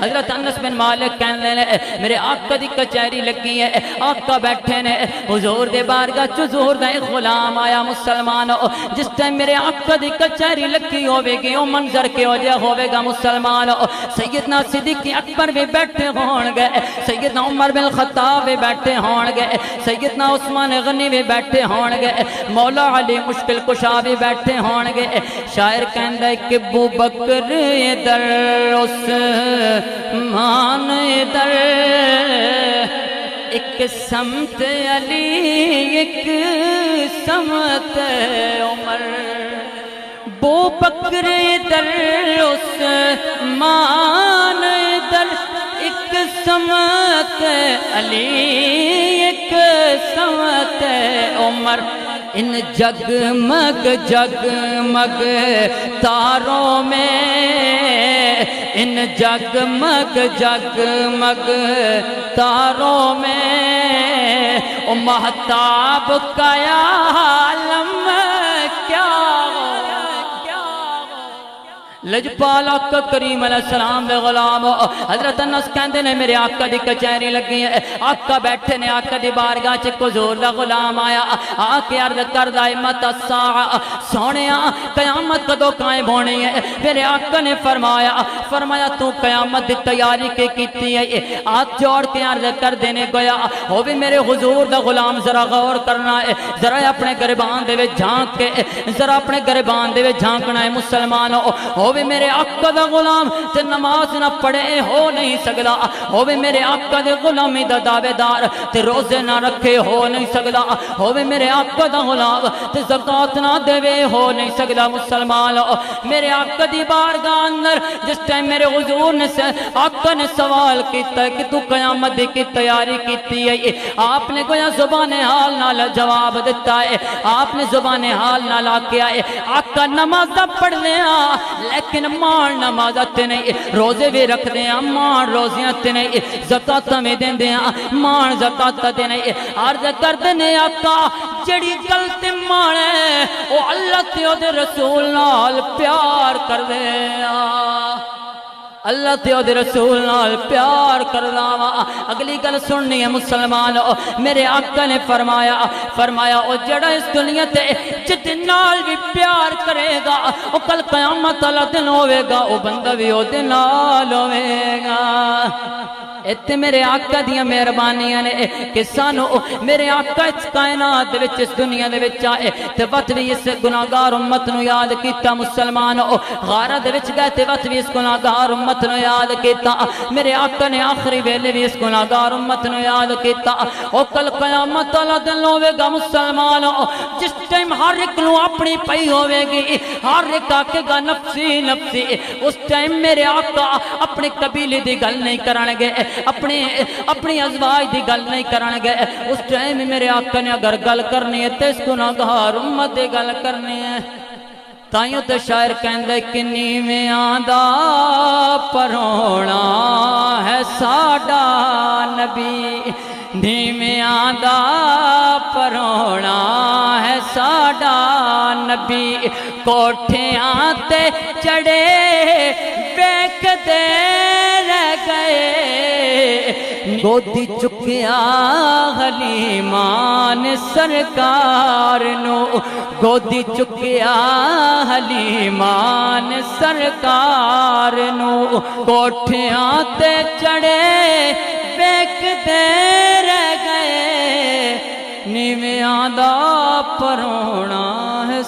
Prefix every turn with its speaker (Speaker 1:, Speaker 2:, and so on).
Speaker 1: حضرت انس بن مالک کہندے نے میرے آقا دی کچہری لگی ہے، آقا بیٹھے نے، حضور دے بارگاہ چ حضور دا ایک غلام آیا مسلمان، جس ٹائم میرے آقا دی کچہری لگی ہوے گی او منظر کیو جا ہوے گا مسلمان، سیدنا صدیق اکبر بھی بیٹھے ہون گے، سیدنا عمر بن الخطاب بھی بیٹھے ہون گے، سیدنا عثمان غنی بھی بیٹھے ہون گے، مولا علی مشکل کشا بھی بیٹھے ہون گے۔ شاعر کہندا ہے کہ ابو بکر ادھر عثمان ادھر، ایک سمت علی ایک سمت عمر، ابو بکر ادھر عثمان ادھر، ایک سمت علی ایک سمت عمر، ان جگمگ جگمگ تاروں میں، ان جگمگ جگمگ تاروں میں، او مہتاب کا عالم کیا لجپال آقا کریم علیہ السلام دے غلام، حضرت انس کہندے نے میرے آقا دی کچہری لگی ہے، آقا بیٹھے نے، آقا دی بارگاہ چ حضور دا غلام آیا، آ کے عرض کردا مت الساعہ، سونیا قیامت کدوں قائم ہونی ہے؟ میرے آقا نے فرمایا تو قیامت دی تیاری کے کیتی ہے؟ ہاتھ جوڑ کے عرض کر دینے گویا ہو بھی میرے حضور دا غلام ذرا غور کرنا ہے، ذرا اپنے گریبان دے وچ جھانک کے، ذرا اپنے گریبان دے وچ جھانکنا ہے مسلمانوں، ہو بھی میرے آقا دا غلام تے نماز نہ پڑھے ہو نہیں سکدا، ہو بھی میرے آقا دے غلامی دا دعوے دار تے روزے نہ رکھے ہو نہیں سکدا، ہو بھی میرے آقا دا غلام تے زکات نہ دے ہو نہیں سکدا۔ مسلمان میرے آقا دی بارگاہ اندر جس ٹائم میرے حضور نے آقا نے سوال کیتا ہے کہ تو قیامت دی کی تیاری کیتی ہے؟ آپ نے گویا زبان حال نال جواب دیتا ہے، آپ نے زبان حال نال آکیا ہے آقا نماز پڑھنے لیکن مان نماز تے نہیں، روزے بھی رکھ دے ہیں مان روزیاں تے نہیں، زکات میں دین دے ہیں مان زکات تے نہیں۔ عرض کر دے آقا جڑی غلط مان ہے او اللہ تے او دے رسول نال پیار کر دے، اللہ تے او دے رسول نال پیار کردا وا۔ اگلی گل سننی ہے مسلمان، میرے آقا نے فرمایا او جڑا اس دنیا تے جتے نال بھی پیار کرے گا او کل قیامت والا دن ہوے گا او بندہ بھی او دے نال ہوے گا۔ ایتھے میرے آقا دیاں مہربانیاں نے کہ سانو میرے آقا اس کائنات دے وچ اس دنیا دے وچ آئے تے وقت بھی اس گناہگار امت نو یاد کیتا مسلمان، غار دے وچ گئے تے وقت بھی اس گناہگار امت نو یاد کیتا، میرے آقا نے آخری ویلے بھی اس گناہگار امت نو یاد کیتا۔ او کل قیامت والا دن ہوے گا مسلمان جس ٹائم ہر ایک نو اپنی پئی ہوے گی، ہر ایک آکے گا نفسی نفسی، اس ٹائم میرے آقا اپنے قبیلے دی گل نہیں کرن گے، اپنی ازواج دی گل نہیں کرن گے، اس ٹائم میرے آقا نے اگر گل کرنی ہے تے اس گناہگار امت دی گل کرنی ہے۔ تائیوں تے شاعر کہندے کہ نیویاں دا پرونا ہے ساڈا نبی، نیویاں دا پرونا ہے ساڈا نبی، کوٹھیاں تے چڑھے ویکھدے رہ گئے، گودی چکیا حلیمان سرکار نو، گودی چکیا حلیمان سرکار نو، کوٹھیاں تے چڑھے ویکھدے رہ گئے، نیویاں دا پرونا ہے